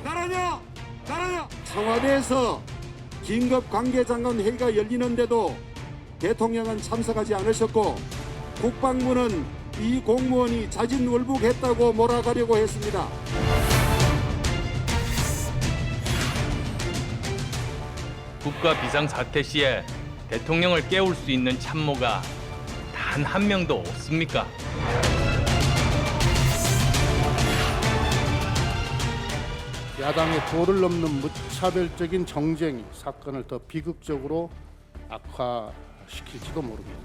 나라냐. 청와대에서 긴급 관계장관 회의가 열리는데도 대통령은 참석하지 않으셨고 국방부는 이 공무원이 자진월북했다고 몰아가려고 했습니다. 국가 비상사태 시에 대통령을 깨울 수 있는 참모가 단 한 명도 없습니까? 야당의 도를 넘는 무차별적인 정쟁이 사건을 더 비극적으로 악화시킬지도 모릅니다.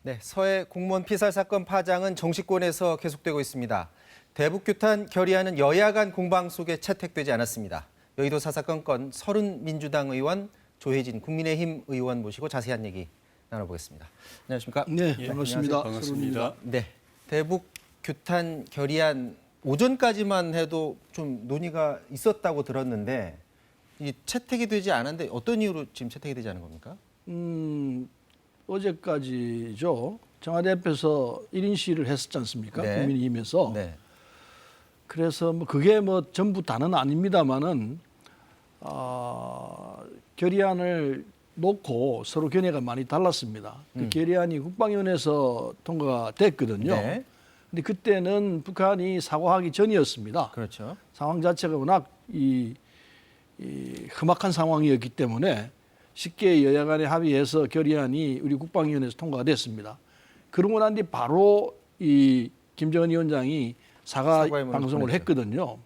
네, 서해 공무원 피살 사건 파장은 정치권에서 계속되고 있습니다. 대북 규탄 결의안은 여야 간 공방 속에 채택되지 않았습니다. 여의도 사사건 건 서른 민주당 의원, 조혜진 국민의힘 의원 모시고 자세한 얘기 나눠보겠습니다. 안녕하십니까? 네, 반갑습니다. 반갑습니다. 네, 대북 규탄 결의안 오전까지만 해도 좀 논의가 있었다고 들었는데 이 채택이 되지 않았는데 어떤 이유로 지금 채택이 되지 않은 겁니까? 어제까지죠. 청와대 앞에서 1인 시위를 했었지 않습니까? 네. 국민의힘에서. 네. 그래서 뭐 그게 뭐 전부 다는 아닙니다만은 결의안을 놓고 서로 견해가 많이 달랐습니다. 그 결의안이 국방위원회에서 통과가 됐거든요. 네. 근데 그때는 북한이 사과하기 전이었습니다. 그렇죠. 상황 자체가 워낙 이 험악한 상황이었기 때문에 쉽게 여야 간에 합의해서 결의안이 우리 국방위원회에서 통과가 됐습니다. 그러고 난 뒤 바로 이 김정은 위원장이 사과 사과의 방송을 보냈죠. 했거든요.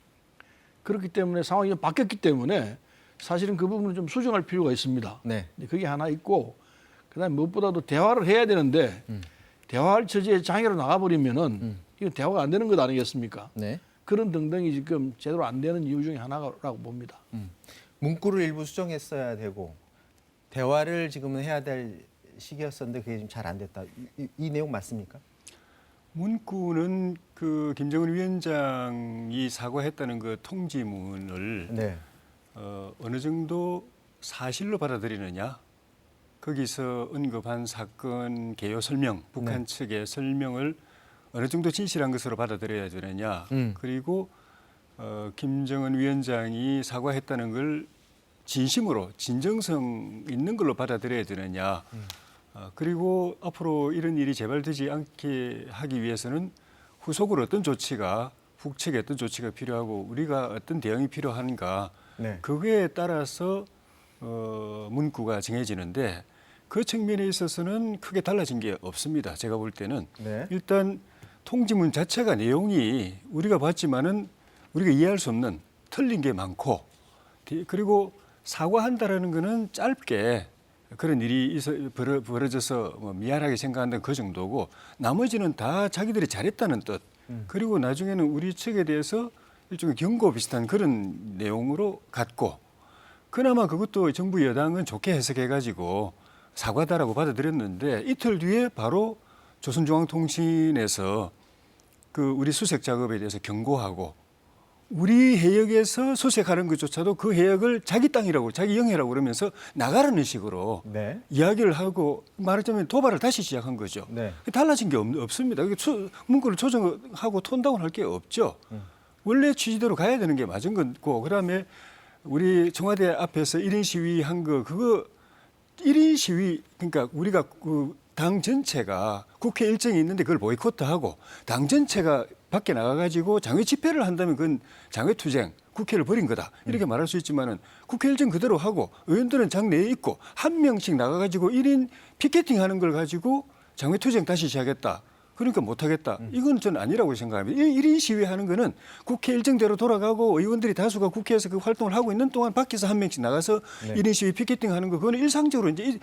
그렇기 때문에 상황이 바뀌었기 때문에 사실은 그 부분을 좀 수정할 필요가 있습니다. 네. 그게 하나 있고 그다음에 무엇보다도 대화를 해야 되는데 대화할 처지에 장애로 나가버리면은 이건 대화가 안 되는 것 아니겠습니까? 네. 그런 등등이 지금 제대로 안 되는 이유 중에 하나라고 봅니다. 문구를 일부 수정했어야 되고 대화를 지금은 해야 될 시기였었는데 그게 좀 잘 안 됐다. 이 내용 맞습니까? 문구는 그 김정은 위원장이 사과했다는 그 통지문을 네. 어느 정도 사실로 받아들이느냐, 거기서 언급한 사건 개요 설명, 북한 측의 설명을 어느 정도 진실한 것으로 받아들여야 되느냐, 그리고 김정은 위원장이 사과했다는 걸 진심으로 진정성 있는 걸로 받아들여야 되느냐. 그리고 앞으로 이런 일이 재발되지 않게 하기 위해서는 후속으로 어떤 조치가 북측에 어떤 조치가 필요하고 우리가 어떤 대응이 필요한가. 네. 그거에 따라서 문구가 정해지는데 그 측면에 있어서는 크게 달라진 게 없습니다. 제가 볼 때는 네. 일단 통지문 자체가 내용이 우리가 봤지만은 우리가 이해할 수 없는 틀린 게 많고 그리고 사과한다라는 거는 짧게 그런 일이 벌어져서 뭐 미안하게 생각한다는 그 정도고 나머지는 다 자기들이 잘했다는 뜻. 그리고 나중에는 우리 측에 대해서 일종의 경고 비슷한 그런 내용으로 갔고 그나마 그것도 정부 여당은 좋게 해석해가지고 사과다라고 받아들였는데 이틀 뒤에 바로 조선중앙통신에서 그 우리 수색 작업에 대해서 경고하고 우리 해역에서 수색하는 것조차도 그 해역을 자기 땅이라고 자기 영해라고 그러면서 나가라는 식으로 네. 이야기를 하고 말하자면 도발을 다시 시작한 거죠. 네. 달라진 게 없습니다. 문구를 조정하고 톤다운 할 게 없죠. 원래 취지대로 가야 되는 게 맞은 거고 그다음에 우리 청와대 앞에서 1인 시위한 거 그거 1인 시위 그러니까 우리가 그 당 전체가 국회 일정이 있는데 그걸 보이콧하고 당 전체가 밖에 나가가지고 장외 집회를 한다면 그건 장외 투쟁, 국회를 버린 거다. 이렇게 말할 수 있지만은 국회 일정 그대로 하고 의원들은 장 내에 있고 한 명씩 나가가지고 1인 피켓팅 하는 걸 가지고 장외 투쟁 다시 시작했다. 그러니까 못하겠다. 이건 저는 아니라고 생각합니다. 1인 시위하는 거는 국회 일정대로 돌아가고 의원들이 다수가 국회에서 그 활동을 하고 있는 동안 밖에서 한 명씩 나가서 1인 시위 피켓팅 하는 거 그거는 일상적으로 이제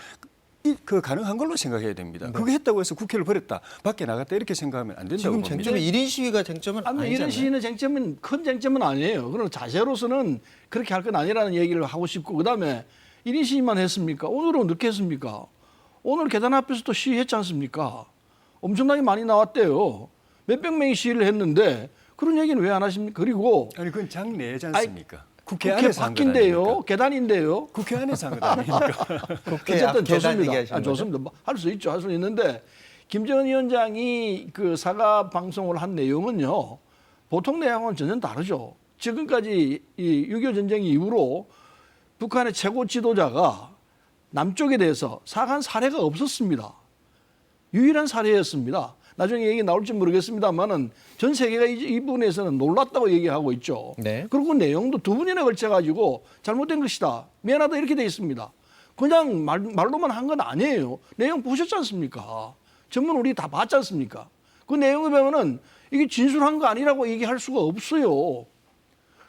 그 가능한 걸로 생각해야 됩니다. 그거 했다고 해서 국회를 버렸다, 밖에 나갔다 이렇게 생각하면 안 된다고 지금 봅니다. 쟁점이 1인 시위가 쟁점은 아니, 아니잖아요. 이런 시위는 쟁점은 큰 쟁점은 아니에요. 그러나 자세로서는 그렇게 할 건 아니라는 얘기를 하고 싶고 그다음에 1인 시위만 했습니까? 오늘은 어떻게 했습니까? 오늘 계단 앞에서 또 시위했지 않습니까? 엄청나게 많이 나왔대요. 몇백 명이 시위를 했는데 그런 얘기는 왜 안 하십니까? 그리고 아니 그건 장 내지 않습니까? 국회 국회 안에서 한 것 밖인데요, 아닙니까? 계단인데요. 국회 안에서 한 것 아닙니까? 국회 앞 어쨌든 계단 좋습니다. 얘기하시는 거죠? 좋습니다. 할 수 있죠. 할 수 있는데 김정은 위원장이 그 사과 방송을 한 내용은요. 보통 내용은 전혀 다르죠. 지금까지 이 6.25 전쟁 이후로 북한의 최고 지도자가 남쪽에 대해서 사과한 사례가 없었습니다. 유일한 사례였습니다. 나중에 얘기 나올지 모르겠습니다만은 전 세계가 이 부분에서는 놀랐다고 얘기하고 있죠. 네. 그리고 그 내용도 두 번이나 걸쳐가지고 잘못된 것이다, 미안하다 이렇게 돼 있습니다. 그냥 말로만 한 건 아니에요. 내용 보셨지 않습니까? 전문 우리 다 봤지 않습니까? 그 내용을 보면은 이게 진술한 거 아니라고 얘기할 수가 없어요.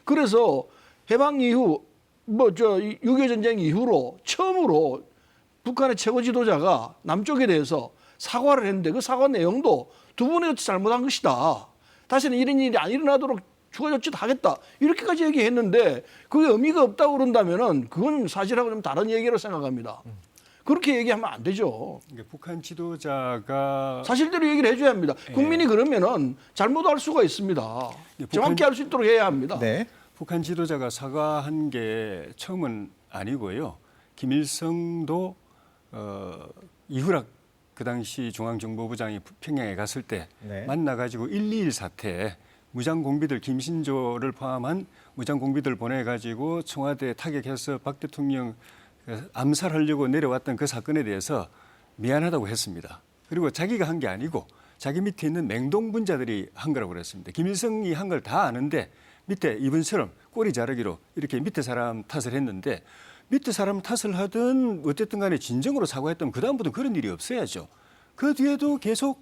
그래서 해방 이후 6.25 전쟁 이후로 처음으로 북한의 최고 지도자가 남쪽에 대해서 사과를 했는데 그 사과 내용도 두 번에 잘못한 것이다. 다시는 이런 일이 안 일어나도록 추가 조치도 하겠다. 이렇게까지 얘기했는데 그게 의미가 없다고 그런다면은 그건 사실하고 좀 다른 얘기로 생각합니다. 그렇게 얘기하면 안 되죠. 그러니까 북한 지도자가 사실대로 얘기를 해줘야 합니다. 국민이 그러면은 잘못할 수가 있습니다. 정확히 할 수 있도록 해야 합니다. 네. 북한 지도자가 사과한 게 처음은 아니고요. 김일성도 이후락 그 당시 중앙정보부장이 평양에 갔을 때 네. 만나가지고 121 사태 무장공비들 김신조를 포함한 무장공비들 보내가지고 청와대 타격해서 박 대통령 암살하려고 내려왔던 그 사건에 대해서 미안하다고 했습니다. 그리고 자기가 한 게 아니고 자기 밑에 있는 맹동분자들이 한 거라고 그랬습니다. 김일성이 한 걸 다 아는데 밑에 이분처럼 꼬리 자르기로 이렇게 밑에 사람 탓을 했는데 밑에 사람 탓을 하든 어쨌든 간에 진정으로 사과했다면 그다음부터는 그런 일이 없어야죠. 그 뒤에도 계속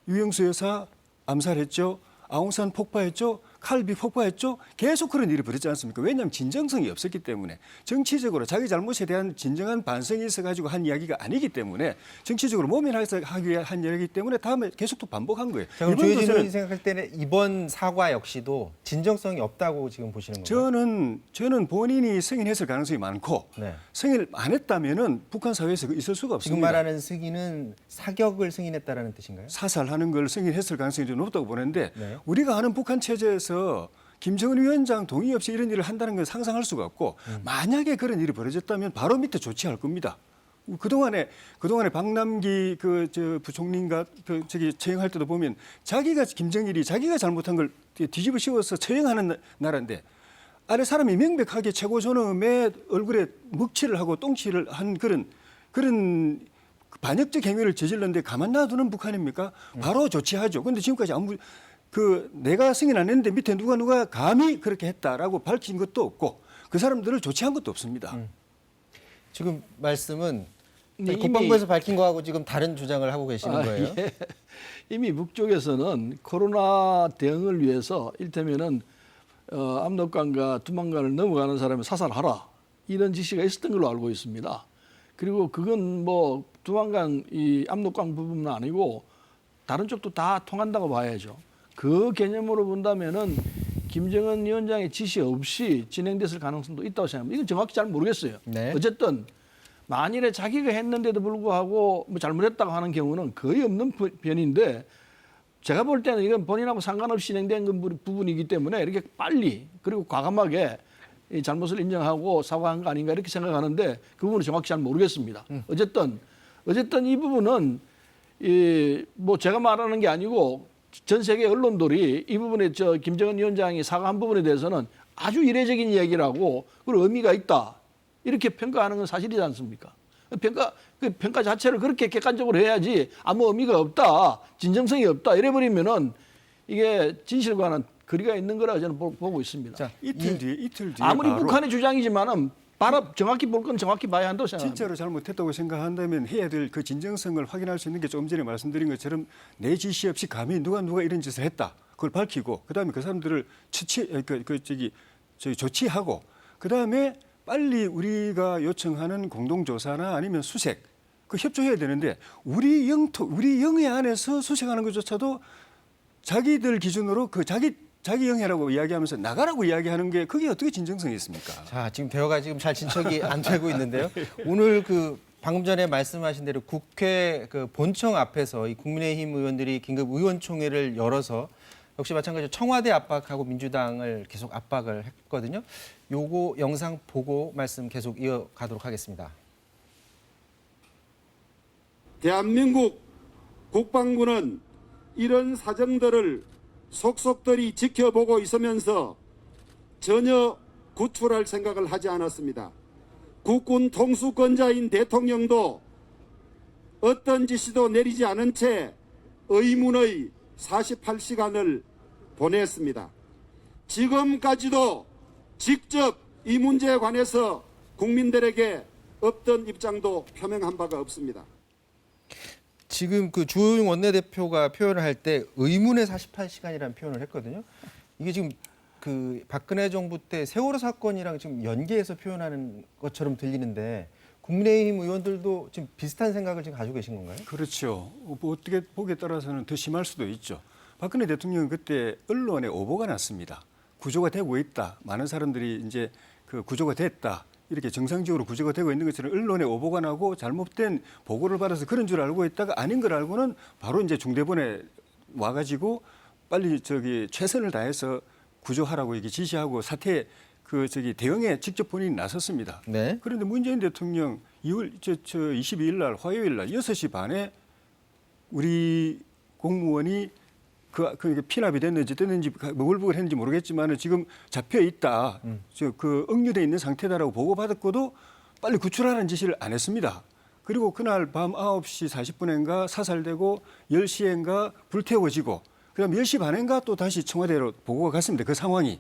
유영수 여사 암살했죠. 아웅산 폭파했죠. 칼비 폭파했죠. 계속 그런 일이 벌어지지 않습니까? 왜냐하면 진정성이 없었기 때문에 정치적으로 자기 잘못에 대한 진정한 반성이 있어가지고 한 이야기가 아니기 때문에 정치적으로 모면하기 위해 한 이야기이기 때문에 다음에 계속 또 반복한 거예요. 자, 그럼 이번도 조혜진 저는 의원이 생각할 때는 이번 사과 역시도 진정성이 없다고 지금 보시는 건가요? 저는 본인이 승인했을 가능성이 많고 네. 승인을 안 했다면은 북한 사회에서 있을 수가 지금 없습니다. 말하는 승인은 사격을 승인했다라는 뜻인가요? 사살하는 걸 승인했을 가능성이 좀 높다고 보는데 네. 우리가 아는 북한 체제에서 김정은 위원장 동의 없이 이런 일을 한다는 건 상상할 수가 없고 만약에 그런 일이 벌어졌다면 바로 밑에 조치할 겁니다. 그동안에 박남기 부총리가 처형할 때도 보면 김정일이 자기가 잘못한 걸 뒤집어 씌워서 처형하는 나라인데 아래 사람이 명백하게 최고 존엄의 얼굴에 먹칠을 하고 똥칠을 한 그런 반역적 행위를 저질렀는데 가만 놔두는 북한입니까? 바로 조치하죠. 그런데 지금까지 내가 승인 안 했는데 밑에 누가 감히 그렇게 했다라고 밝힌 것도 없고 그 사람들을 조치한 것도 없습니다. 지금 말씀은 이미- 국방부에서 밝힌 거하고 지금 다른 주장을 하고 계시는 거예요? 예. 이미 북쪽에서는 코로나 대응을 위해서 일테면은 압록강과 두만강을 넘어가는 사람을 사살하라 이런 지시가 있었던 걸로 알고 있습니다. 그리고 그건 뭐 두만강 이 압록강 부분은 아니고 다른 쪽도 다 통한다고 봐야죠. 그 개념으로 본다면은 김정은 위원장의 지시 없이 진행됐을 가능성도 있다고 생각합니다. 이건 정확히 잘 모르겠어요. 네. 어쨌든 만일에 자기가 했는데도 불구하고 뭐 잘못했다고 하는 경우는 거의 없는 편인데 제가 볼 때는 이건 본인하고 상관없이 진행된 부분이기 때문에 이렇게 빨리 그리고 과감하게 이 잘못을 인정하고 사과한 거 아닌가 이렇게 생각하는데 그 부분은 정확히 잘 모르겠습니다. 어쨌든 이 부분은 뭐 제가 말하는 게 아니고 전 세계 언론들이 이 부분에 김정은 위원장이 사과한 부분에 대해서는 아주 이례적인 얘기라고 그리고 의미가 있다 이렇게 평가하는 건 사실이지 않습니까? 평가 자체를 그렇게 객관적으로 해야지 아무 의미가 없다, 진정성이 없다 이래버리면은 이게 진실과는 거리가 있는 거라 저는 보고 있습니다. 자, 이틀 뒤에 아무리 바로 북한의 주장이지만은 정확히 볼 건 정확히 봐야 한다고 생각합니다. 진짜로 잘못했다고 생각한다면 해야 될 그 진정성을 확인할 수 있는 게 조금 전에 말씀드린 것처럼 내 지시 없이 감히 누가 이런 짓을 했다. 그걸 밝히고 그다음에 그 사람들을 조치하고 그다음에 빨리 우리가 요청하는 공동조사나 아니면 수색 그 협조해야 되는데 우리 영해 안에서 수색하는 것조차도 자기들 기준으로 자기 영해라고 이야기하면서 나가라고 이야기하는 게 그게 어떻게 진정성이 있습니까? 자, 지금 대화가 지금 잘 진척이 안 되고 있는데요. 오늘 방금 전에 말씀하신 대로 국회 본청 앞에서 이 국민의힘 의원들이 긴급 의원총회를 열어서 역시 마찬가지로 청와대 압박하고 민주당을 계속 압박을 했거든요. 요거 영상 보고 말씀 계속 이어가도록 하겠습니다. 대한민국 국방부는 이런 사정들을 속속들이 지켜보고 있으면서 전혀 구출할 생각을 하지 않았습니다. 국군 통수권자인 대통령도 어떤 지시도 내리지 않은 채 의문의 48시간을 보냈습니다. 지금까지도 직접 이 문제에 관해서 국민들에게 없던 입장도 표명한 바가 없습니다. 지금 그 주호영 원내대표가 표현을 할 때 의문의 48시간이라는 표현을 했거든요. 이게 지금 그 박근혜 정부 때 세월호 사건이랑 지금 연계해서 표현하는 것처럼 들리는데 국민의힘 의원들도 지금 비슷한 생각을 지금 가지고 계신 건가요? 그렇죠. 뭐 어떻게 보기에 따라서는 더 심할 수도 있죠. 박근혜 대통령은 그때 언론에 오보가 났습니다. 구조가 되고 있다. 많은 사람들이 이제 그 구조가 됐다. 이렇게 정상적으로 구조가 되고 있는 것처럼 언론에 오보가 나고 잘못된 보고를 받아서 그런 줄 알고 있다가 아닌 걸 알고는 바로 이제 중대본에 와가지고 빨리 최선을 다해서 구조하라고 이렇게 지시하고 사태 대응에 직접 본인이 나섰습니다. 네. 그런데 문재인 대통령 22일 날 화요일 날 6시 반에 우리 공무원이 그 피납이 됐는지 뭐글보글 했는지 모르겠지만 지금 잡혀 있다. 억류돼 있는 상태다라고 보고받았고도 빨리 구출하라는 지시를 안 했습니다. 그리고 그날 밤 9시 40분인가 사살되고 10시인가 불태워지고 그다음 10시 반인가 또 다시 청와대로 보고가 갔습니다. 그 상황이.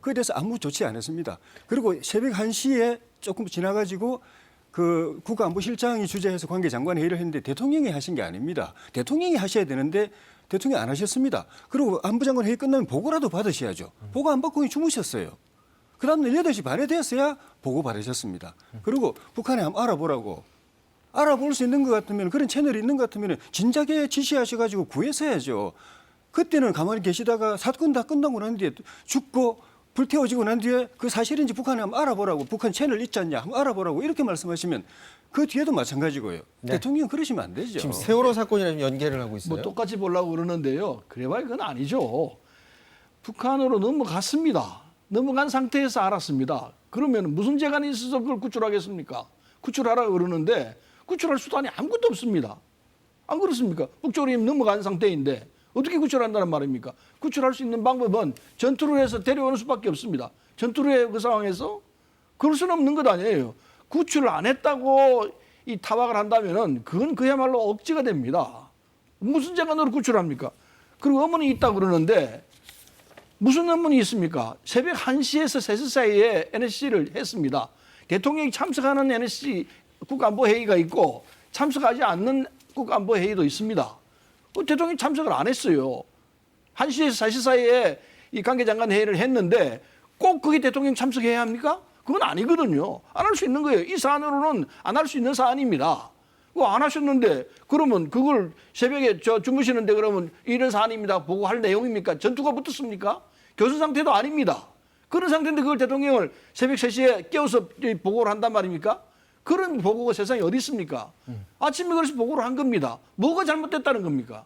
그에 대해서 아무 조치 안 했습니다. 그리고 새벽 1시에 조금 지나가지고 그 국가안보실장이 주재해서 관계장관 회의를 했는데 대통령이 하신 게 아닙니다. 대통령이 하셔야 되는데 대통령이 안 하셨습니다. 그리고 안보장관 회의 끝나면 보고라도 받으셔야죠. 보고 안 받고 주무셨어요. 그 다음날 8시 반에 되었어야 보고 받으셨습니다. 그리고 북한에 한번 알아보라고. 알아볼 수 있는 것 같으면 그런 채널이 있는 것 같으면 진작에 지시하셔가지고 구했어야죠. 그때는 가만히 계시다가 사건 다 끝나고 난 뒤에 죽고 불태워지고 난 뒤에 그 사실인지 북한에 한번 알아보라고. 북한 채널 있지 않냐 한번 알아보라고 이렇게 말씀하시면 그 뒤에도 마찬가지고요. 네. 대통령 그러시면 안 되죠. 지금 세월호 사건이랑 연계를 하고 있어요. 뭐 똑같이 보려고 그러는데요. 그래봐야 그건 아니죠. 북한으로 넘어갔습니다. 넘어간 상태에서 알았습니다. 그러면 무슨 재간이 있어서 그걸 구출하겠습니까? 구출하라고 그러는데 구출할 수단이 아무것도 없습니다. 안 그렇습니까? 북쪽으로 넘어간 상태인데 어떻게 구출한다는 말입니까? 구출할 수 있는 방법은 전투를 해서 데려오는 수밖에 없습니다. 전투의 그 상황에서 그럴 수는 없는 것 아니에요. 구출을 안 했다고 이 타박을 한다면은 그건 그야말로 억지가 됩니다. 무슨 재간으로 구출합니까? 그리고 어머니 있다 그러는데 무슨 업무이 있습니까? 새벽 1시에서 3시 사이에 NSC를 했습니다. 대통령이 참석하는 NSC 국가안보회의가 있고 참석하지 않는 국가안보회의도 있습니다. 대통령이 참석을 안 했어요. 1시에서 4시 사이에 이 관계장관 회의를 했는데 꼭 그게 대통령 참석해야 합니까? 그건 아니거든요. 안 할 수 있는 거예요. 이 사안으로는 안 할 수 있는 사안입니다. 그거 안 하셨는데 그러면 그걸 새벽에 주무시는데 그러면 이런 사안입니다. 보고할 내용입니까? 전투가 붙었습니까? 교수 상태도 아닙니다. 그런 상태인데 그걸 대통령을 새벽 3시에 깨워서 보고를 한단 말입니까? 그런 보고가 세상에 어디 있습니까? 아침에 그래서 보고를 한 겁니다. 뭐가 잘못됐다는 겁니까?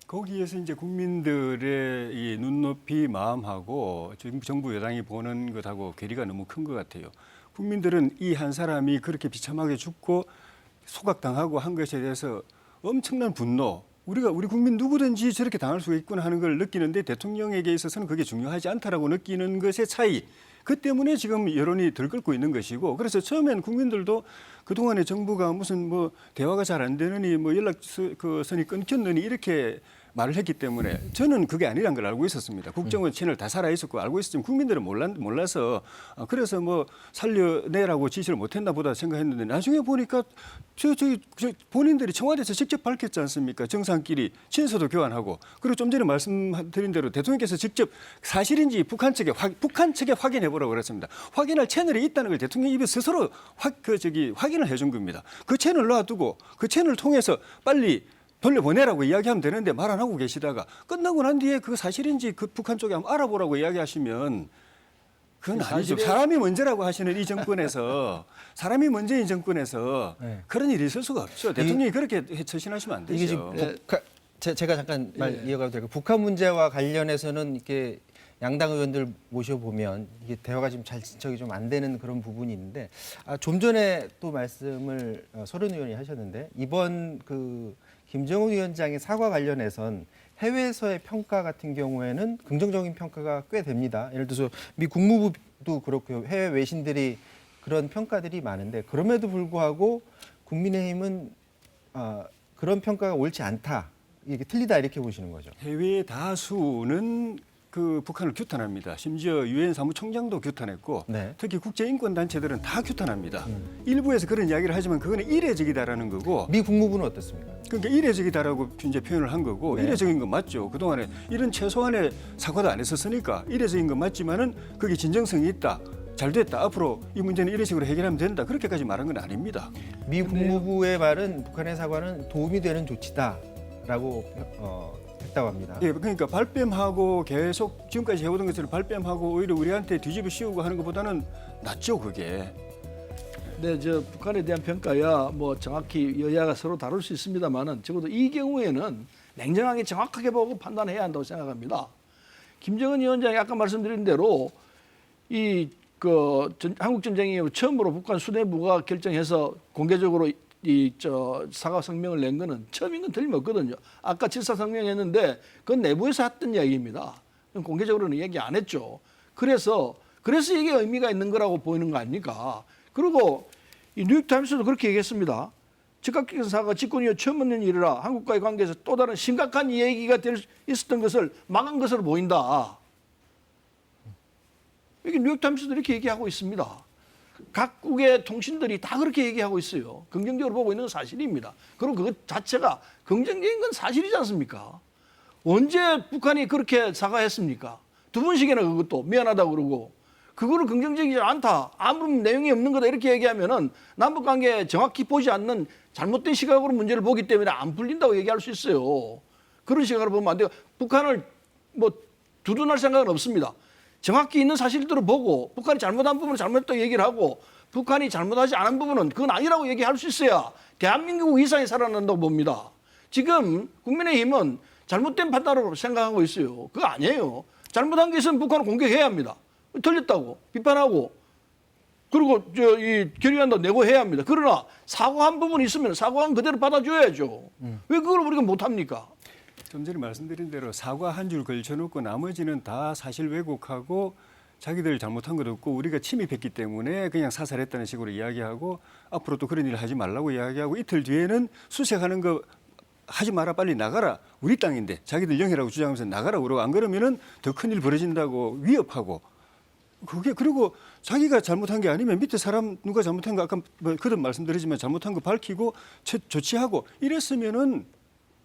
거기에서 이제 국민들의 이 눈높이 마음하고 지금 정부 여당이 보는 것하고 괴리가 너무 큰 것 같아요. 국민들은 이 한 사람이 그렇게 비참하게 죽고 소각당하고 한 것에 대해서 엄청난 분노, 우리 국민 누구든지 저렇게 당할 수 있구나 하는 걸 느끼는데 대통령에게 있어서는 그게 중요하지 않다라고 느끼는 것의 차이. 그 때문에 지금 여론이 들끓고 있는 것이고 그래서 처음엔 국민들도 그동안에 정부가 무슨 뭐 대화가 잘 안 되느니 뭐 연락선이 끊겼느니 이렇게 말을 했기 때문에 저는 그게 아니란 걸 알고 있었습니다. 국정원 채널 다 살아있었고 알고 있었지만 국민들은 몰라서 그래서 뭐 살려내라고 지시를 못했나 보다 생각했는데 나중에 보니까 저 본인들이 청와대에서 직접 밝혔지 않습니까? 정상끼리 친서도 교환하고 그리고 좀 전에 말씀드린 대로 대통령께서 직접 사실인지 북한 측에 확인해보라고 그랬습니다. 확인할 채널이 있다는 걸 대통령 입에 스스로 확인을 해준 겁니다. 그 채널 놔두고 그 채널을 통해서 빨리 돌려보내라고 이야기하면 되는데 말 안 하고 계시다가 끝나고 난 뒤에 그 사실인지 그 북한 쪽에 한번 알아보라고 이야기하시면 그건 아니죠. 사람이 먼저라고 하시는 이 정권에서 사람이 먼저인 정권에서 네. 그런 일이 있을 수가 없죠. 대통령이 그렇게 처신하시면 안 되죠. 이게 지금 제가 잠깐 말 이어가도 될까요? 북한 문제와 관련해서는 이렇게 양당 의원들 모셔보면 이게 대화가 지금 잘 진척이 좀 안 되는 그런 부분이 있는데 좀 전에 또 말씀을 서른 의원이 하셨는데 이번 그 김정은 위원장의 사과 관련해선 해외에서의 평가 같은 경우에는 긍정적인 평가가 꽤 됩니다. 예를 들어서 미 국무부도 그렇고요. 해외 외신들이 그런 평가들이 많은데 그럼에도 불구하고 국민의힘은 그런 평가가 옳지 않다. 이게 틀리다 이렇게 보시는 거죠. 해외 다수는 그 북한을 규탄합니다. 심지어 유엔 사무총장도 규탄했고 네. 특히 국제인권단체들은 다 규탄합니다. 일부에서 그런 이야기를 하지만 그거는 이례적이다라는 거고 미 국무부는 어떻습니까? 그러니까 이례적이다라고 이제 표현을 한 거고 네. 이례적인 건 맞죠. 그동안에 이런 최소한의 사과도 안 했었으니까 이례적인 건 맞지만은 그게 진정성이 있다. 잘 됐다. 앞으로 이 문제는 이런 식으로 해결하면 된다. 그렇게까지 말한 건 아닙니다. 미 국무부의 말은 북한의 사과는 도움이 되는 조치다라고 했다고 합니다. 예, 그러니까 발뺌하고 계속 지금까지 해오던 것을 발뺌하고 오히려 우리한테 뒤집어 씌우고 하는 것보다는 낫죠, 그게. 네, 저 북한에 대한 평가야 뭐 정확히 여야가 서로 다룰 수 있습니다만은 적어도 이 경우에는 냉정하게 정확하게 보고 판단해야 한다고 생각합니다. 김정은 위원장이 아까 말씀드린 대로 한국 전쟁 이후 처음으로 북한 수뇌부가 결정해서 공개적으로 사과 성명을 낸 거는 처음인 건 틀림없거든요. 아까 질사 성명했는데 그건 내부에서 했던 이야기입니다. 공개적으로는 얘기 안 했죠. 그래서 이게 의미가 있는 거라고 보이는 거 아닙니까? 그리고 이 뉴욕타임스도 그렇게 얘기했습니다. 즉각적인 사과가 집권 이후 처음 있는 일이라 한국과의 관계에서 또 다른 심각한 얘기가 있었던 것을 막은 것으로 보인다. 이게 뉴욕타임스도 이렇게 얘기하고 있습니다. 각국의 통신들이 다 그렇게 얘기하고 있어요. 긍정적으로 보고 있는 건 사실입니다. 그리고 그것 자체가 긍정적인 건 사실이지 않습니까? 언제 북한이 그렇게 사과했습니까? 2번씩이나 그것도 미안하다고 그러고 그거를 긍정적이지 않다. 아무런 내용이 없는 거다 이렇게 얘기하면은 남북관계에 정확히 보지 않는 잘못된 시각으로 문제를 보기 때문에 안 풀린다고 얘기할 수 있어요. 그런 시각으로 보면 안 돼요. 북한을 뭐 두둔할 생각은 없습니다. 정확히 있는 사실들을 보고 북한이 잘못한 부분은 잘못했다고 얘기를 하고 북한이 잘못하지 않은 부분은 그건 아니라고 얘기할 수 있어야 대한민국 이상이 살아난다고 봅니다. 지금 국민의힘은 잘못된 판단으로 생각하고 있어요. 그거 아니에요. 잘못한 게 있으면 북한을 공격해야 합니다. 틀렸다고 비판하고 그리고 결의안도 내고 해야 합니다. 그러나 사과한 부분이 있으면 사과한 그대로 받아줘야죠. 왜 그걸 우리가 못합니까? 좀 전에 말씀드린 대로 사과 한 줄 걸쳐놓고 나머지는 다 사실 왜곡하고 자기들 잘못한 것도 없고 우리가 침입했기 때문에 그냥 사살했다는 식으로 이야기하고 앞으로 또 그런 일을 하지 말라고 이야기하고 이틀 뒤에는 수색하는 거 하지 마라 빨리 나가라 우리 땅인데 자기들 영해라고 주장하면서 나가라 그러고 안 그러면은 더 큰일 벌어진다고 위협하고 그게 그리고 자기가 잘못한 게 아니면 밑에 사람 누가 잘못한 거 아까 뭐 그런 말씀드리지만 잘못한 거 밝히고 조치하고 이랬으면은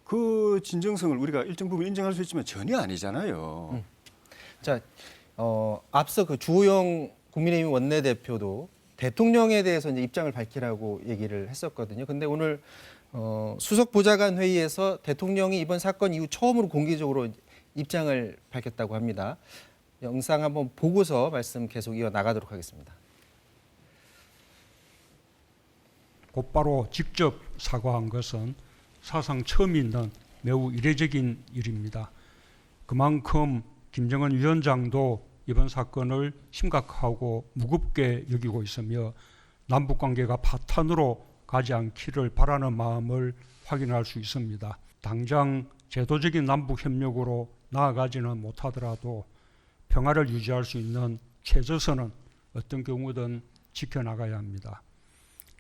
그 진정성을 우리가 일정 부분 인정할 수 있지만 전혀 아니잖아요. 자, 앞서 그 주호영 국민의힘 원내대표도 대통령에 대해서 이제 입장을 밝히라고 얘기를 했었거든요. 근데 오늘 수석 보좌관 회의에서 대통령이 이번 사건 이후 처음으로 공개적으로 입장을 밝혔다고 합니다. 영상 한번 보고서 말씀 계속 이어 나가도록 하겠습니다. 곧바로 직접 사과한 것은 사상 처음 있는 매우 이례적인 일입니다. 그만큼 김정은 위원장도 이번 사건을 심각하고 무겁게 여기고 있으며 남북관계가 파탄으로 가지 않기를 바라는 마음을 확인할 수 있습니다. 당장 제도적인 남북협력으로 나아가지는 못하더라도 평화를 유지할 수 있는 최저선은 어떤 경우든 지켜나가야 합니다.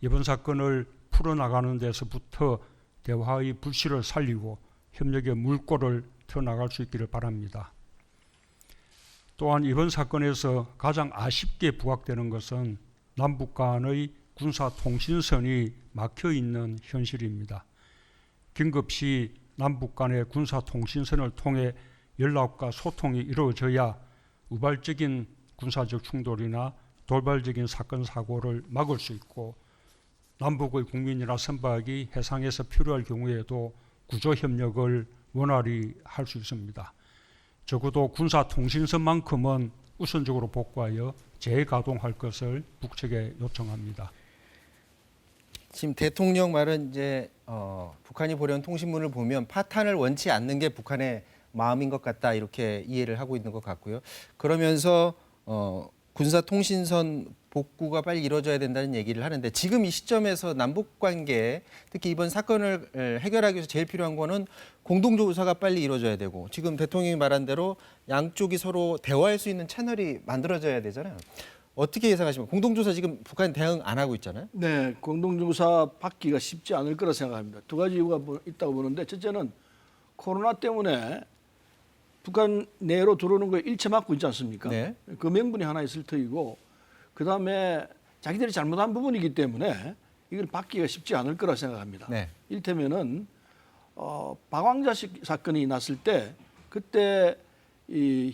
이번 사건을 풀어나가는 데서부터 대화의 불씨를 살리고 협력의 물꼬를 트어나갈 수 있기를 바랍니다. 또한 이번 사건에서 가장 아쉽게 부각되는 것은 남북 간의 군사통신선이 막혀있는 현실입니다. 긴급시 남북 간의 군사통신선을 통해 연락과 소통이 이루어져야 우발적인 군사적 충돌이나 돌발적인 사건 사고를 막을 수 있고 남북의 국민이나 선박이 해상에서 필요할 경우에도 구조 협력을 원활히 할 수 있습니다. 적어도 군사통신선만큼은 우선적으로 복구하여 재가동할 것을 북측에 요청합니다. 지금 대통령 말은 이제 북한이 보려는 통신문을 보면 파탄을 원치 않는 게 북한의 마음인 것 같다 이렇게 이해를 하고 있는 것 같고요. 그러면서 군사통신선 복구가 빨리 이루어져야 된다는 얘기를 하는데 지금 이 시점에서 남북 관계 특히 이번 사건을 해결하기 위해서 제일 필요한 거는 공동조사가 빨리 이루어져야 되고 지금 대통령이 말한 대로 양쪽이 서로 대화할 수 있는 채널이 만들어져야 되잖아요. 어떻게 예상하십니까? 공동조사 지금 북한 대응 안 하고 있잖아요. 네, 공동조사 받기가 쉽지 않을 거라 생각합니다. 두 가지 이유가 있다고 보는데 첫째는 코로나 때문에 북한 내로 들어오는 거에 일체 막고 있지 않습니까? 네. 그 명분이 하나 있을 터이고 그다음에 자기들이 잘못한 부분이기 때문에 이걸 받기가 쉽지 않을 거라 생각합니다. 네. 이를테면은 박왕자 사건이 났을 때 그때 이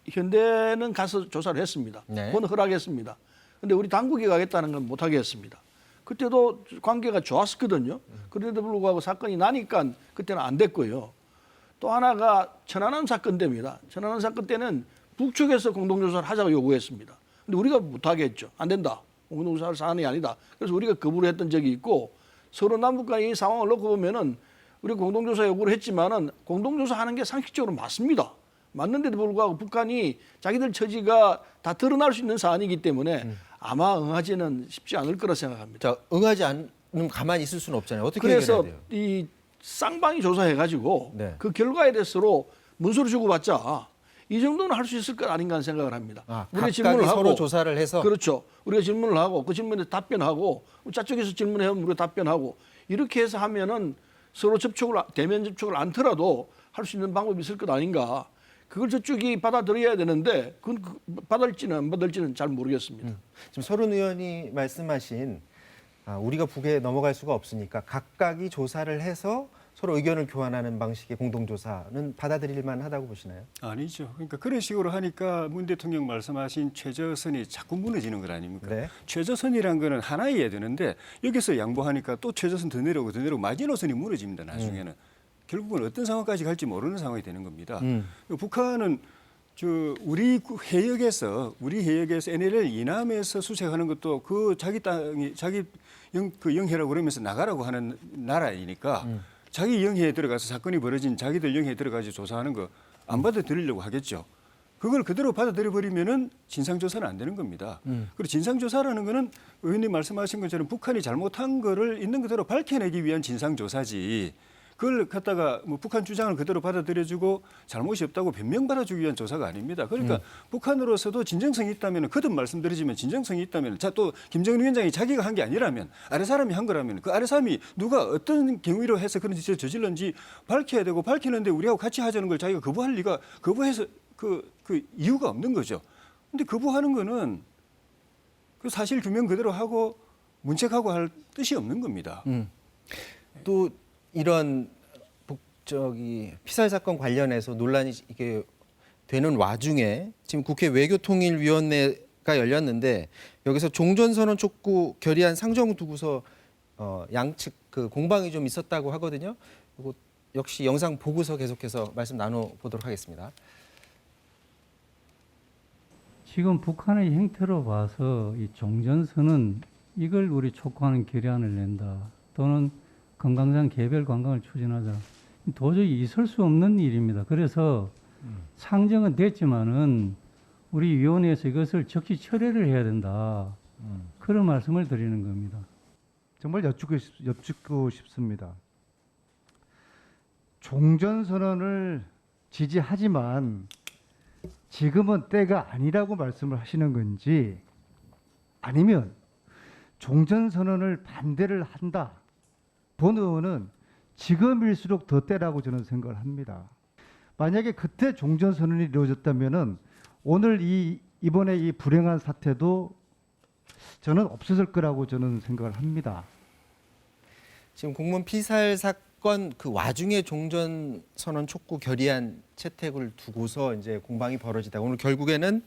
현대는 가서 조사를 했습니다. 네. 그건 허락했습니다. 근데 우리 당국이 가겠다는 건 못하게 했습니다. 그때도 관계가 좋았었거든요. 그런데도 불구하고 사건이 나니까 그때는 안 됐고요. 또 하나가 천안함 사건 때입니다. 천안함 사건 때는 북측에서 공동조사를 하자고 요구했습니다. 근데 우리가 못하게 했죠. 안 된다. 공동조사할 사안이 아니다. 그래서 우리가 거부를 했던 적이 있고 서로 남북 간의 이 상황을 놓고 보면은 우리 공동조사 요구를 했지만은 공동조사하는 게 상식적으로 맞습니다. 맞는데도 불구하고 북한이 자기들 처지가 다 드러날 수 있는 사안이기 때문에 아마 응하지는 쉽지 않을 거라 생각합니다. 자, 응하지 않으면 가만히 있을 수는 없잖아요. 어떻게 그래서 해결해야 돼요? 이 쌍방이 조사해가지고 네. 그 결과에 대해서 서로 문서를 주고받자 이 정도는 할 수 있을 것 아닌가 하는 생각을 합니다. 우리가 질문을 하고 서로 조사를 해서 그렇죠. 우리가 질문을 하고 그 질문에 답변하고 저쪽에서 질문하면 우리가 답변하고 이렇게 해서 하면은 서로 대면 접촉을 않더라도 할 수 있는 방법이 있을 것 아닌가. 그걸 저쪽이 받아들여야 되는데 그건 받을지는 안 받을지는 잘 모르겠습니다. 지금 서른 의원이 말씀하신 우리가 북에 넘어갈 수가 없으니까 각각이 조사를 해서 서로 의견을 교환하는 방식의 공동조사는 받아들일 만하다고 보시나요? 아니죠. 그러니까 그런 식으로 하니까 문 대통령 말씀하신 최저선이 자꾸 무너지는 것 아닙니까? 네. 최저선이란 거는 하나여야 되는데 여기서 양보하니까 또 최저선 더 내려오고 마지노선이 무너집니다. 나중에는. 결국은 어떤 상황까지 갈지 모르는 상황이 되는 겁니다. 북한은 우리 해역에서 NLL 이남에서 수색하는 것도 그 자기 땅이 그 영해라고 그러면서 나가라고 하는 나라이니까 자기 영해에 들어가서 사건이 벌어진 자기들 영해에 들어가서 조사하는 거 안 받아들이려고 하겠죠. 그걸 그대로 받아들여 버리면은 진상조사는 안 되는 겁니다. 그리고 진상조사라는 거는 의원님 말씀하신 것처럼 북한이 잘못한 거를 있는 그대로 밝혀내기 위한 진상조사지. 그걸 갖다가 뭐 북한 주장을 그대로 받아들여주고 잘못이 없다고 변명받아주기 위한 조사가 아닙니다. 그러니까 북한으로서도 진정성이 있다면 거듭 말씀드리지만 진정성이 있다면 또 김정은 위원장이 자기가 한 게 아니라면 아래 사람이 한 거라면 그 아래 사람이 누가 어떤 경위로 해서 그런 짓을 저질렀는지 밝혀야 되고 밝히는데 우리하고 같이 하자는 걸 자기가 거부해서 그 이유가 없는 거죠. 근데 거부하는 거는 그 사실 규명 그대로 하고 문책하고 할 뜻이 없는 겁니다. 또 이런 피살 사건 관련해서 논란이 이게 되는 와중에 지금 국회 외교통일위원회가 열렸는데 여기서 종전선언 촉구 결의안 상정 두고서 양측 그 공방이 좀 있었다고 하거든요. 이거 역시 영상 보고서 계속해서 말씀 나눠보도록 하겠습니다. 지금 북한의 행태로 봐서 이 종전선언 이걸 우리 촉구하는 결의안을 낸다 또는 금강산 개별 관광을 추진하자. 도저히 있을 수 없는 일입니다. 그래서 상정은 됐지만은 우리 위원회에서 이것을 적시 철회를 해야 된다. 그런 말씀을 드리는 겁니다. 정말 여쭙고 싶습니다. 종전선언을 지지하지만 지금은 때가 아니라고 말씀을 하시는 건지 아니면 종전선언을 반대를 한다. 본 의원은 지금일수록 더 때라고 저는 생각을 합니다. 만약에 그때 종전선언이 이루어졌다면은 오늘 이번에 이 불행한 사태도 저는 없었을 거라고 저는 생각을 합니다. 지금 공무원 피살 사건 그 와중에 종전선언 촉구 결의안 채택을 두고서 이제 공방이 벌어지다 오늘 결국에는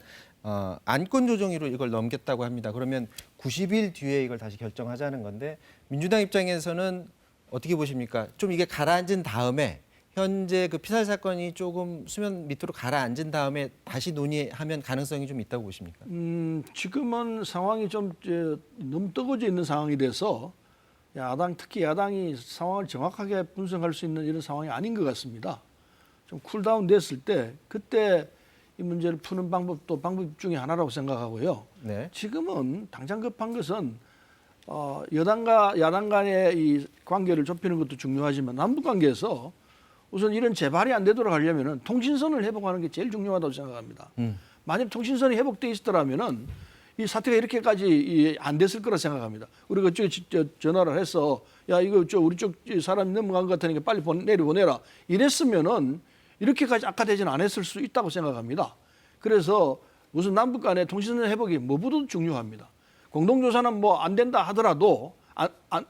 안건 조정위로 이걸 넘겼다고 합니다. 그러면 90일 뒤에 이걸 다시 결정하자는 건데 민주당 입장에서는 어떻게 보십니까? 좀 이게 가라앉은 다음에 현재 그 피살 사건이 조금 수면 밑으로 가라앉은 다음에 다시 논의하면 가능성이 좀 있다고 보십니까? 지금은 상황이 좀 너무 뜨거워져 있는 상황이 돼서 특히 야당이 상황을 정확하게 분석할 수 있는 이런 상황이 아닌 것 같습니다. 좀 쿨다운 됐을 때 그때 이 문제를 푸는 방법도 방법 중에 하나라고 생각하고요. 네. 지금은 당장 급한 것은 여당과 야당 간의 이 관계를 좁히는 것도 중요하지만 남북 관계에서 우선 이런 재발이 안 되도록 하려면은 통신선을 회복하는 게 제일 중요하다고 생각합니다. 만약 통신선이 회복돼 있었더라면은 이 사태가 이렇게까지 안 됐을 거라 생각합니다. 우리가 그쪽에 전화를 해서 야 이거 우리 쪽 사람이 넘어간 것 같으니까 빨리 내려보내라 이랬으면은 이렇게까지 악화되지는 않았을 수 있다고 생각합니다. 그래서 우선 남북 간의 통신선 회복이 뭐보다도 중요합니다. 공동조사는 뭐 안 된다 하더라도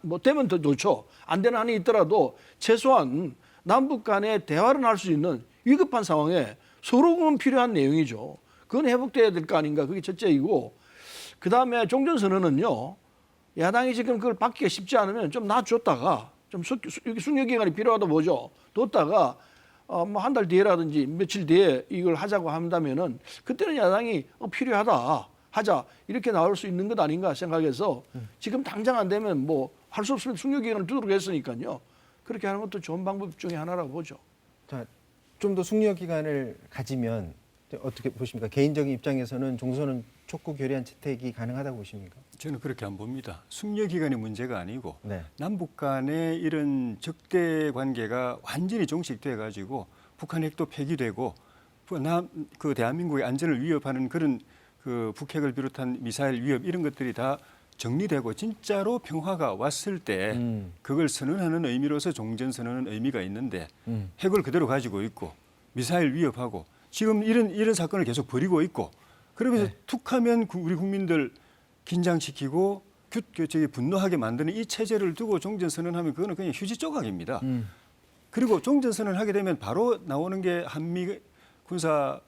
뭐 되면 더 좋죠. 안 되는 한이 있더라도 최소한 남북 간의 대화를 할 수 있는 위급한 상황에 서로는 필요한 내용이죠. 그건 회복돼야 될 거 아닌가. 그게 첫째이고 그다음에 종전선언은요. 야당이 지금 그걸 받기가 쉽지 않으면 좀 놔줬다가 좀 숙려 기간이 필요하다 보죠. 뒀다가 뭐 한 달 뒤에라든지 며칠 뒤에 이걸 하자고 한다면은 그때는 야당이 필요하다 하자 이렇게 나올 수 있는 것 아닌가 생각해서 지금 당장 안 되면 뭐 할 수 없으면 숙려 기간을 두도록 했으니까요. 그렇게 하는 것도 좋은 방법 중에 하나라고 보죠. 자, 좀 더 숙려 기간을 가지면 어떻게 보십니까? 개인적인 입장에서는 종전선언 촉구 결의안 채택이 가능하다고 보십니까? 저는 그렇게 안 봅니다. 숙려 기간이 문제가 아니고 네. 남북 간의 이런 적대 관계가 완전히 종식돼 가지고 북한 핵도 폐기되고 그 대한민국의 안전을 위협하는 그런 그 북핵을 비롯한 미사일 위협 이런 것들이 다 정리되고 진짜로 평화가 왔을 때 그걸 선언하는 의미로서 종전선언은 의미가 있는데 핵을 그대로 가지고 있고 미사일 위협하고 지금 이런 사건을 계속 벌이고 있고 그러면서 툭하면 우리 국민들 긴장시키고 분노하게 만드는 이 체제를 두고 종전선언하면 그거는 그냥 휴지 조각입니다. 그리고 종전선언하게 되면 바로 나오는 게 한미 군사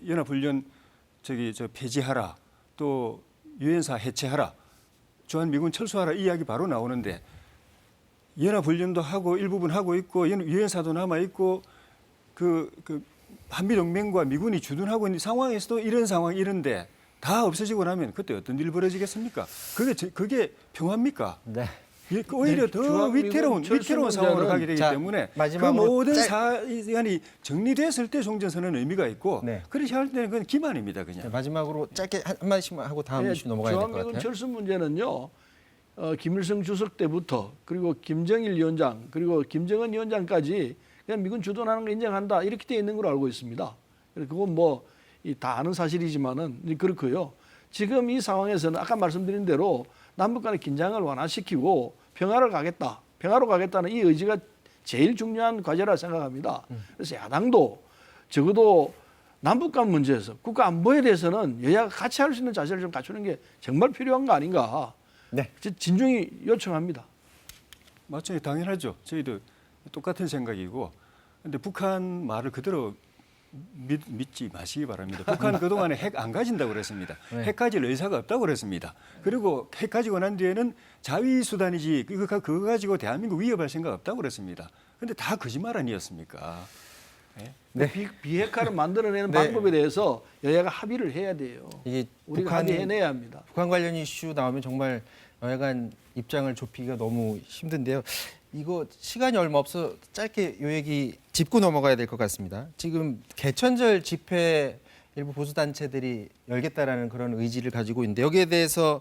연합훈련 폐지하라 또 유엔사 해체하라 주한미군 철수하라 이 이야기 바로 나오는데 연합훈련도 하고 일부분 하고 있고 유엔사도 남아 있고 그 한미동맹과 미군이 주둔하고 있는 상황에서도 이런 상황 이런데 다 없어지고 나면 그때 어떤 일 벌어지겠습니까? 그게 평화입니까? 네. 오히려 더 위태로운 상황으로 가게 되기 때문에 그 모든 사안이 정리됐을 때 종전선언은 의미가 있고 그렇게 할 때는 그건 기만입니다. 그냥. 마지막으로 짧게 한마디씩만 하고 다음 이슈 넘어가야 될 것 같아요. 주한미군 철수 문제는요. 김일성 주석 때부터 그리고 김정일 위원장 그리고 김정은 위원장까지 그냥 미군 주둔하는 거 인정한다 이렇게 돼 있는 걸로 알고 있습니다. 그건 뭐 다 아는 사실이지만은 그렇고요. 지금 이 상황에서는 아까 말씀드린 대로 남북 간의 긴장을 완화시키고 평화로 가겠다는 이 의지가 제일 중요한 과제라 생각합니다. 그래서 야당도 적어도 남북 간 문제에서 국가 안보에 대해서는 여야가 같이 할 수 있는 자세를 좀 갖추는 게 정말 필요한 거 아닌가. 네. 진중히 요청합니다. 맞죠. 당연하죠. 저희도 똑같은 생각이고. 근데 북한 말을 그대로 믿지 마시기 바랍니다. 북한 그동안에 핵 안 가진다고 그랬습니다. 핵 가질 의사가 없다고 그랬습니다. 그리고 핵 가지고 난 뒤에는 자위수단이지 그거 가지고 대한민국 위협할 생각 없다고 그랬습니다. 근데 다 거짓말 아니었습니까? 네. 비핵화를 만들어내는 방법에 대해서 여야가 합의를 해야 돼요. 이게 우리가 합의해내야 합니다. 북한 관련 이슈 나오면 정말 여야 간 입장을 좁히기가 너무 힘든데요. 이거 시간이 얼마 없어 짧게 요 얘기 짚고 넘어가야 될 것 같습니다. 지금 개천절 집회 일부 보수단체들이 열겠다라는 그런 의지를 가지고 있는데 여기에 대해서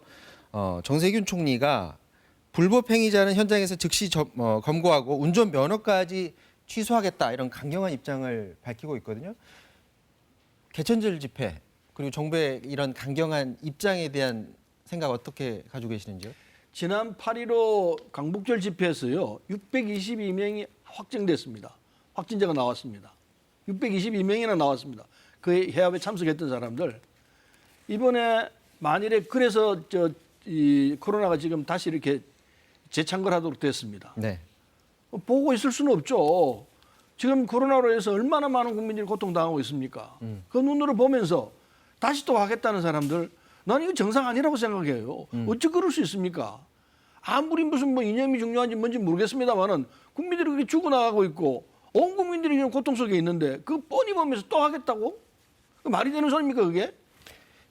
정세균 총리가 불법 행위자는 현장에서 즉시 검거하고 운전면허까지 취소하겠다 이런 강경한 입장을 밝히고 있거든요. 개천절 집회 그리고 정부의 이런 강경한 입장에 대한 생각 어떻게 가지고 계시는지요? 지난 8.15 광복절 집회에서요. 622명이 확정됐습니다. 확진자가 나왔습니다. 622명이나 나왔습니다. 그 해압에 참석했던 사람들. 이번에 만일에 그래서 이 코로나가 지금 다시 이렇게 재창궐하도록 됐습니다. 네. 보고 있을 수는 없죠. 지금 코로나로 해서 얼마나 많은 국민들이 고통당하고 있습니까? 그 눈으로 보면서 다시 또 하겠다는 사람들 나는 이거 정상 아니라고 생각해요. 어찌 그럴 수 있습니까? 아무리 무슨 뭐 이념이 중요한지 뭔지 모르겠습니다만은 국민들이 그렇게 죽어나가고 있고 온 국민들이 지금 고통 속에 있는데 그 뻔히 보면서 또 하겠다고? 그 말이 되는 소리입니까 그게?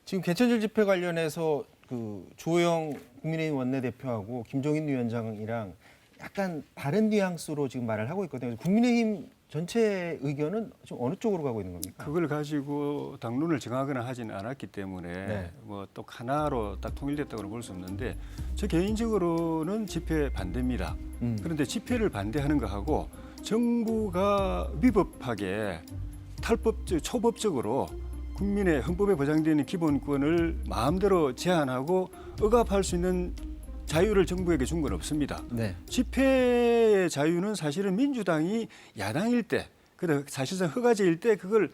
지금 개천절 집회 관련해서 그 주호영 국민의힘 원내대표하고 김종인 위원장이랑 약간 다른 뉘앙스로 지금 말을 하고 있거든요. 국민의힘 전체 의견은 지금 어느 쪽으로 가고 있는 겁니까? 그걸 가지고 당론을 정하거나 하지는 않았기 때문에 네. 뭐 또 하나로 딱 통일됐다고는 볼 수 없는데 저 개인적으로는 집회 반대입니다. 그런데 집회를 반대하는 거하고 정부가 위법하게 초법적으로 국민의 헌법에 보장되는 기본권을 마음대로 제한하고 억압할 수 있는 자유를 정부에게 준 건 없습니다. 네. 집회의 자유는 사실은 민주당이 야당일 때, 그래 사실상 허가제일 때 그걸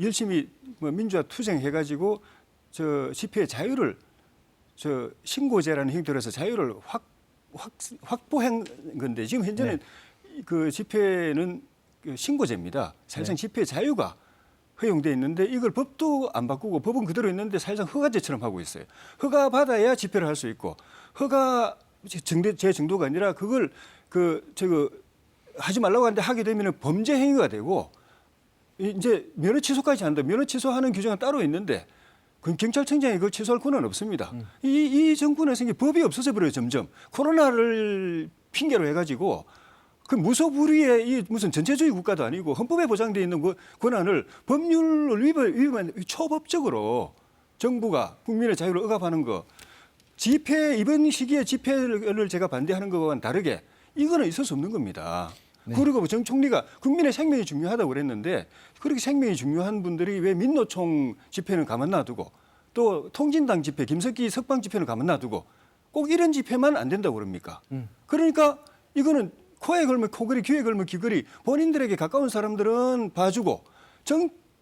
열심히 민주화 투쟁해가지고 저 집회의 자유를 저 신고제라는 형태로 해서 자유를 확보한 건데 지금 현재는 그 집회는 그 신고제입니다. 사실상 집회 제자유가 허용돼 있는데 이걸 법도 안 바꾸고 법은 그대로 있는데 사실상 허가제처럼 하고 있어요. 허가 받아야 집회를 할 수 있고 허가 제 정도가 아니라 그걸 하지 말라고 하는데 하게 되면 범죄 행위가 되고 이제 면허 취소까지 한다. 면허 취소하는 규정은 따로 있는데 그 경찰청장이 그걸 취소할 권한은 없습니다. 이 정권에서 이게 법이 없어져 버려요. 점점 코로나를 핑계로 해가지고. 그 무소불위의 이 무슨 전체주의 국가도 아니고 헌법에 보장되어 있는 그 권한을 법률을 위반 초법적으로 정부가 국민의 자유를 억압하는 거 집회 이번 시기에 집회를 제가 반대하는 것과는 다르게 이거는 있을 수 없는 겁니다. 그리고 정 총리가 국민의 생명이 중요하다고 그랬는데 그렇게 생명이 중요한 분들이 왜 민노총 집회는 가만 놔두고 또 통진당 집회 김석기 석방 집회는 가만 놔두고 꼭 이런 집회만 안 된다고 그럽니까? 그러니까 이거는 코에 걸면 코걸이, 귀에 걸면 귀걸이. 본인들에게 가까운 사람들은 봐주고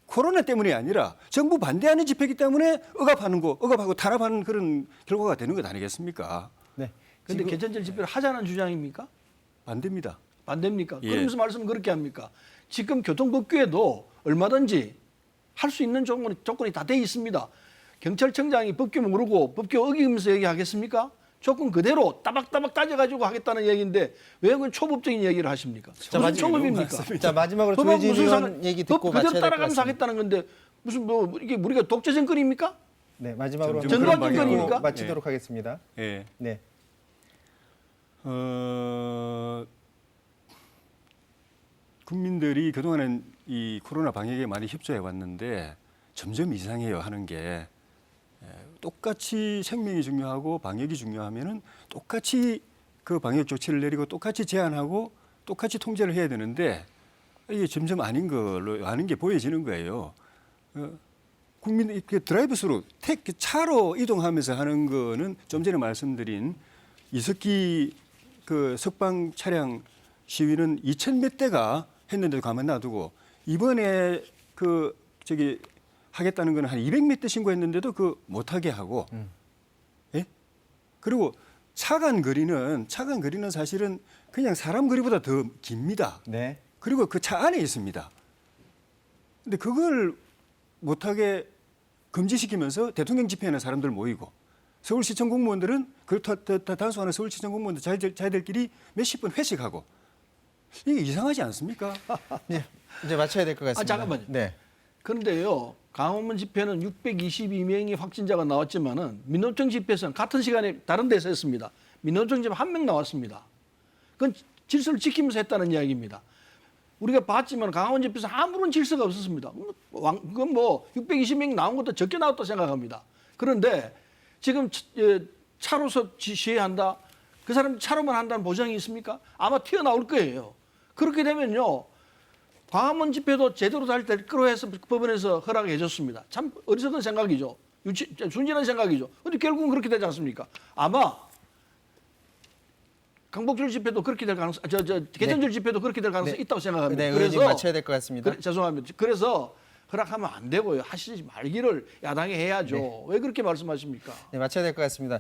코로나 때문이 아니라 정부 반대하는 집회이기 때문에 억압하고 탄압하는 그런 결과가 되는 것 아니겠습니까? 네. 근데 개천절 집회를 하자는 주장입니까? 반대입니다. 반대입니까? 예. 그러면서 말씀을 그렇게 합니까? 지금 교통법규에도 얼마든지 할 수 있는 조건이 다 돼 있습니다. 경찰청장이 법규 모르고 법규 어기면서 얘기하겠습니까? 조건 그대로 따박따박 따져가지고 하겠다는 얘기인데 왜 그건 초법적인 얘기를 하십니까? 무슨 초법입니까? 자, 마지막으로 법하고 조혜진 무슨 의원 얘기 듣고 법 마쳐야 그대로 될 것 따라가면서 같습니다. 하겠다는 건데 무슨 뭐 이게 우리가 독재 정권입니까? 네, 마지막으로 점점 그런 듣고 방향으로. 마치도록 하겠습니다. 예. 네. 국민들이 그동안은 이 코로나 방역에 많이 협조해 왔는데 점점 이상해요 하는 게 똑같이 생명이 중요하고 방역이 중요하면은 똑같이 그 방역 조치를 내리고 똑같이 제한하고 똑같이 통제를 해야 되는데 이게 점점 아닌 게 보여지는 거예요. 국민 드라이브스루 차로 이동하면서 하는 거는 좀 전에 말씀드린 이석기 그 석방 차량 시위는 2,000몇 대가 했는데도 가만 놔두고 이번에 하겠다는 거는 한 200몇 대 신고했는데도 못하게 하고 예? 그리고 차간 거리는 사실은 그냥 사람 거리보다 더 깁니다. 네. 그리고 그 차 안에 있습니다. 근데 그걸 못하게 금지시키면서 대통령 집회에는 사람들 모이고 서울시청 공무원들은 단속하는 서울시청 공무원들 자기들끼리 몇십 분 회식하고 이게 이상하지 않습니까? 네, 이제 마쳐야 될 것 같습니다. 잠깐만요. 네. 그런데요, 강화문 집회는 622명의 확진자가 나왔지만은 민노총 집회에서는 같은 시간에 다른 데서 했습니다. 민노총 집회 1명 나왔습니다. 그건 질서를 지키면서 했다는 이야기입니다. 우리가 봤지만 강화문 집회에서 아무런 질서가 없었습니다. 그건 뭐 620명 나온 것도 적게 나왔다고 생각합니다. 그런데 지금 차로서 시위한다. 그 사람 차로만 한다는 보장이 있습니까? 아마 튀어나올 거예요. 그렇게 되면요. 광화문 집회도 제대로 될 거로 해서 법원에서 허락해 줬습니다. 참 어리석은 생각이죠. 순진한 생각이죠. 근데 결국은 그렇게 되지 않습니까? 아마 강복절 집회도 그렇게 될 가능성, 개천절 집회도 그렇게 될 가능성이 있다고 생각합니다. 네, 그래서 마쳐야 될 것 같습니다. 죄송합니다. 그래서 허락하면 안 되고요. 하시지 말기를 야당이 해야죠. 네. 왜 그렇게 말씀하십니까? 네, 마쳐야 될 것 같습니다.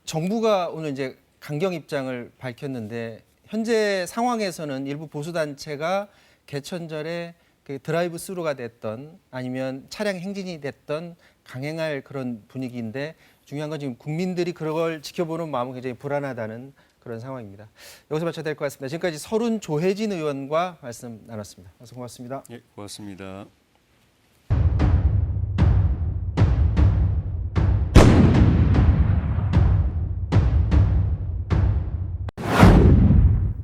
정부가 오늘 이제 강경 입장을 밝혔는데 현재 상황에서는 일부 보수 단체가 개천절에 드라이브 스루가 됐던 아니면 차량 행진이 됐던 강행할 그런 분위기인데 중요한 건 지금 국민들이 그걸 지켜보는 마음은 굉장히 불안하다는 그런 상황입니다. 여기서 마쳐야 될 것 같습니다. 지금까지 서른 조혜진 의원과 말씀 나눴습니다. 말씀 고맙습니다. 예, 고맙습니다.